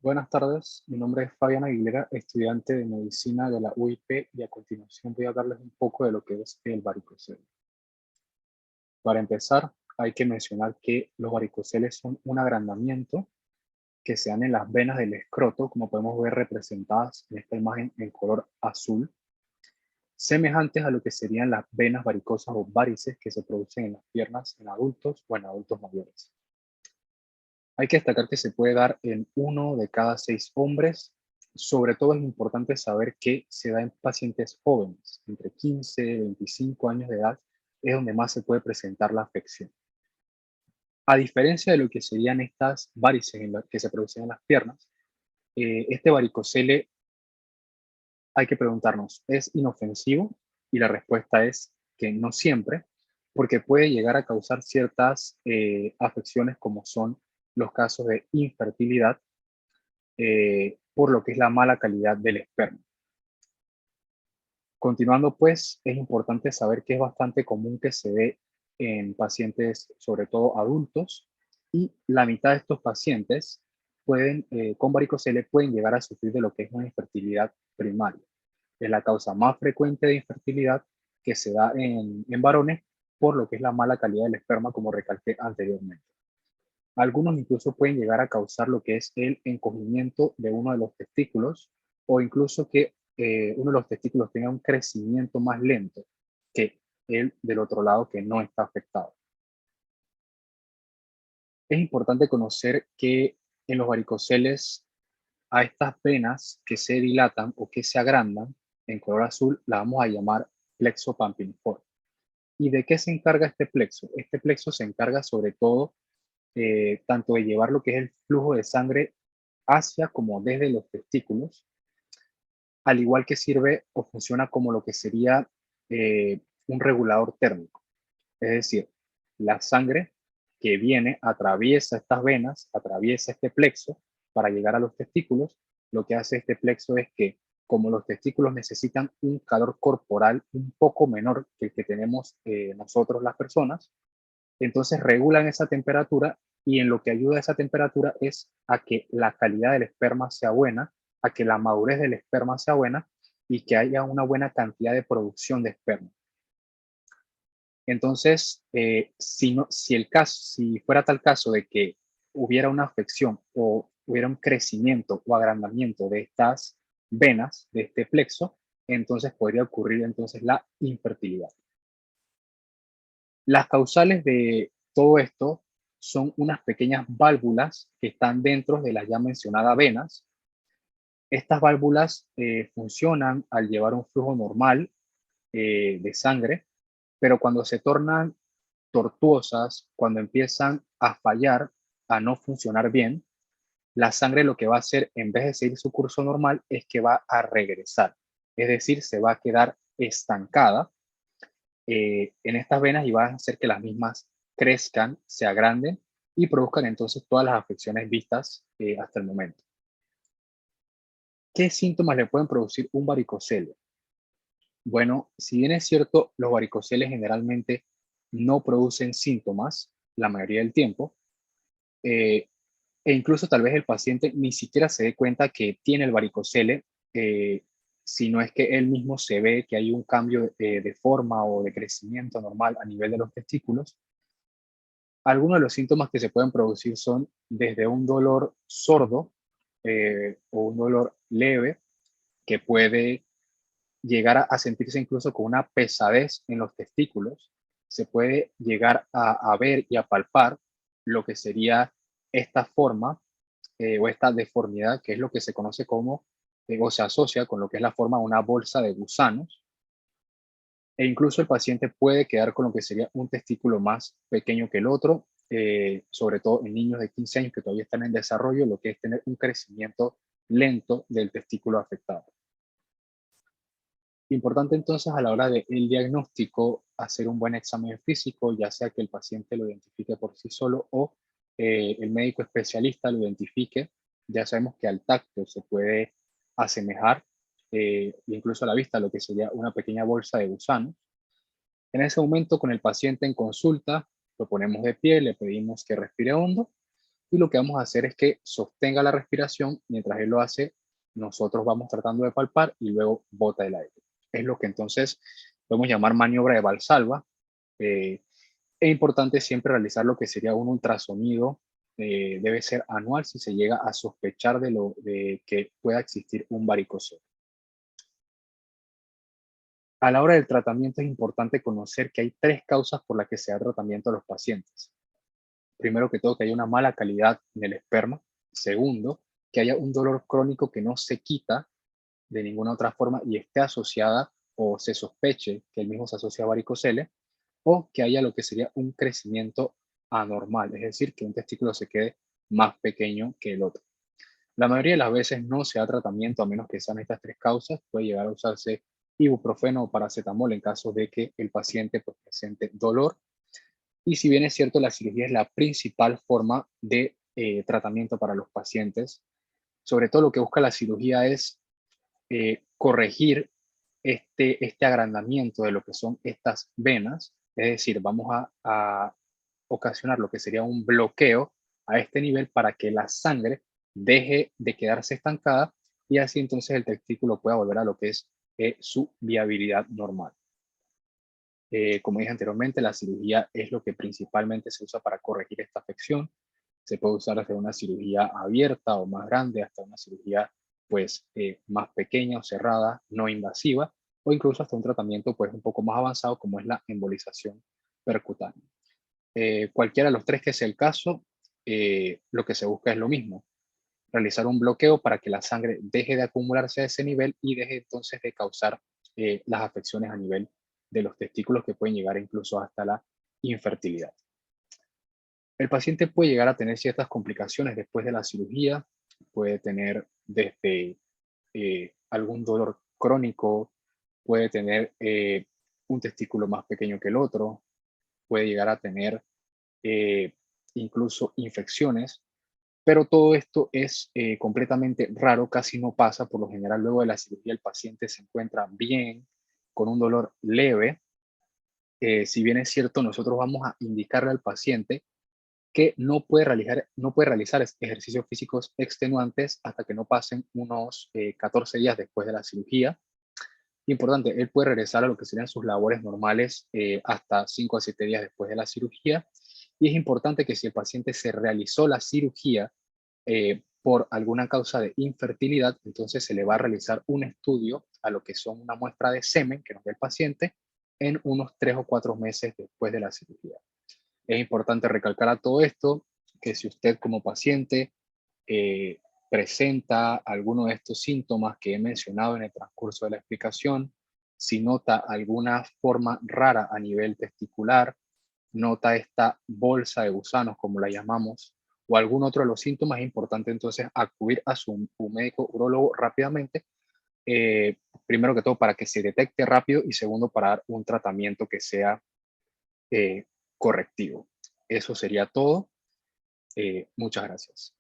Buenas tardes, mi nombre es Fabián Aguilera, estudiante de medicina de la UIP y a continuación voy a darles un poco de lo que es el varicocele. Para empezar, hay que mencionar que los varicoceles son un agrandamiento que se dan en las venas del escroto, como podemos ver representadas en esta imagen en color azul, semejantes a lo que serían las venas varicosas o varices que se producen en las piernas en adultos o en adultos mayores. Hay que destacar que se puede dar en uno de cada 6 hombres. Sobre todo es importante saber que se da en pacientes jóvenes, entre 15 y 25 años de edad, es donde más se puede presentar la afección. A diferencia de lo que serían estas varices que se producen en las piernas, este varicocele hay que preguntarnos, ¿es inofensivo? Y la respuesta es que no siempre, porque puede llegar a causar ciertas afecciones como son los casos de infertilidad por lo que es la mala calidad del esperma. Continuando, pues, es importante saber que es bastante común que se dé en pacientes, sobre todo adultos, y la mitad de estos pacientes con varicocele pueden llegar a sufrir de lo que es una infertilidad primaria. Es la causa más frecuente de infertilidad que se da en varones por lo que es la mala calidad del esperma, como recalqué anteriormente. Algunos incluso pueden llegar a causar lo que es el encogimiento de uno de los testículos o incluso que uno de los testículos tenga un crecimiento más lento que el del otro lado que no está afectado. Es importante conocer que en los varicoceles a estas venas que se dilatan o que se agrandan en color azul la vamos a llamar plexo pampiniforme. ¿Y de qué se encarga este plexo? Este plexo se encarga sobre todo tanto de llevar lo que es el flujo de sangre hacia como desde los testículos, al igual que sirve o funciona como lo que sería un regulador térmico. Es decir, la sangre que viene atraviesa estas venas, atraviesa este plexo para llegar a los testículos. Lo que hace este plexo es que, como los testículos necesitan un calor corporal un poco menor que el que tenemos nosotros las personas, entonces regulan esa temperatura y en lo que ayuda a esa temperatura es a que la calidad del esperma sea buena, a que la madurez del esperma sea buena y que haya una buena cantidad de producción de esperma. Entonces, si fuera tal caso de que hubiera una afección o hubiera un crecimiento o agrandamiento de estas venas, de este plexo, entonces podría ocurrir entonces la infertilidad. Las causales de todo esto son unas pequeñas válvulas que están dentro de las ya mencionadas venas. Estas válvulas funcionan al llevar un flujo normal de sangre, pero cuando se tornan tortuosas, cuando empiezan a fallar, a no funcionar bien, la sangre lo que va a hacer, en vez de seguir su curso normal, es que va a regresar. Es decir, se va a quedar estancada en estas venas y va a hacer que las mismas crezcan, se agranden y produzcan entonces todas las afecciones vistas hasta el momento. ¿Qué síntomas le pueden producir un varicocele? Bueno, si bien es cierto, los varicoceles generalmente no producen síntomas la mayoría del tiempo, eh, e incluso tal vez el paciente ni siquiera se dé cuenta que tiene el varicocele, eh, si no es que él mismo se ve que hay un cambio de forma o de crecimiento normal a nivel de los testículos. Algunos de los síntomas que se pueden producir son desde un dolor sordo o un dolor leve que puede llegar a sentirse incluso con una pesadez en los testículos. Se puede llegar a ver y a palpar lo que sería esta forma o esta deformidad, que es lo que se conoce como, o se asocia con lo que es la forma de una bolsa de gusanos, e incluso el paciente puede quedar con lo que sería un testículo más pequeño que el otro, sobre todo en niños de 15 años que todavía están en desarrollo, lo que es tener un crecimiento lento del testículo afectado. Importante entonces a la hora del diagnóstico hacer un buen examen físico, ya sea que el paciente lo identifique por sí solo o el médico especialista lo identifique. Ya sabemos que al tacto se puede asemejar, incluso a la vista, lo que sería una pequeña bolsa de gusanos. En ese momento, con el paciente en consulta, lo ponemos de pie, le pedimos que respire hondo y lo que vamos a hacer es que sostenga la respiración mientras él lo hace. Nosotros vamos tratando de palpar y luego bota el aire. Es lo que entonces podemos llamar maniobra de Valsalva. Eh, es importante siempre realizar lo que sería un ultrasonido. Debe ser anual si se llega a sospechar de que pueda existir un varicocele. A la hora del tratamiento es importante conocer que hay tres causas por las que se da tratamiento a los pacientes. Primero que todo, que haya una mala calidad en el esperma. Segundo, que haya un dolor crónico que no se quita de ninguna otra forma y esté asociada o se sospeche que el mismo se asocia a varicocele, o que haya lo que sería un crecimiento anormal, es decir, que un testículo se quede más pequeño que el otro. La mayoría de las veces no se da tratamiento a menos que sean estas tres causas. Puede llegar a usarse ibuprofeno o paracetamol en caso de que el paciente pues, presente dolor. Y si bien es cierto, la cirugía es la principal forma de tratamiento para los pacientes, sobre todo lo que busca la cirugía es corregir este agrandamiento de lo que son estas venas, es decir, vamos a ocasionar lo que sería un bloqueo a este nivel para que la sangre deje de quedarse estancada y así entonces el testículo pueda volver a lo que es su viabilidad normal. Como dije anteriormente, la cirugía es lo que principalmente se usa para corregir esta afección. Se puede usar desde una cirugía abierta o más grande hasta una cirugía pues más pequeña o cerrada, no invasiva, o incluso hasta un tratamiento pues un poco más avanzado como es la embolización percutánea. Cualquiera de los tres que sea el caso, lo que se busca es lo mismo, realizar un bloqueo para que la sangre deje de acumularse a ese nivel y deje entonces de causar las afecciones a nivel de los testículos que pueden llegar incluso hasta la infertilidad. El paciente puede llegar a tener ciertas complicaciones después de la cirugía, puede tener desde algún dolor crónico, puede tener un testículo más pequeño que el otro, puede llegar a tener eh, incluso infecciones, pero todo esto es completamente raro, casi no pasa. Por lo general, luego de la cirugía el paciente se encuentra bien, con un dolor leve. Si bien es cierto, nosotros vamos a indicarle al paciente que no puede realizar ejercicios físicos extenuantes hasta que no pasen unos 14 días después de la cirugía. Importante, él puede regresar a lo que serían sus labores normales hasta 5 a 7 días después de la cirugía. Y es importante que si el paciente se realizó la cirugía por alguna causa de infertilidad, entonces se le va a realizar un estudio a lo que son una muestra de semen que nos da el paciente en unos 3 o 4 meses después de la cirugía. Es importante recalcar a todo esto que si usted como paciente eh, presenta alguno de estos síntomas que he mencionado en el transcurso de la explicación, si nota alguna forma rara a nivel testicular, nota esta bolsa de gusanos, como la llamamos, o algún otro de los síntomas, es importante entonces acudir a su médico urólogo rápidamente, primero que todo para que se detecte rápido y segundo para dar un tratamiento que sea eh, correctivo. Eso sería todo. Muchas gracias.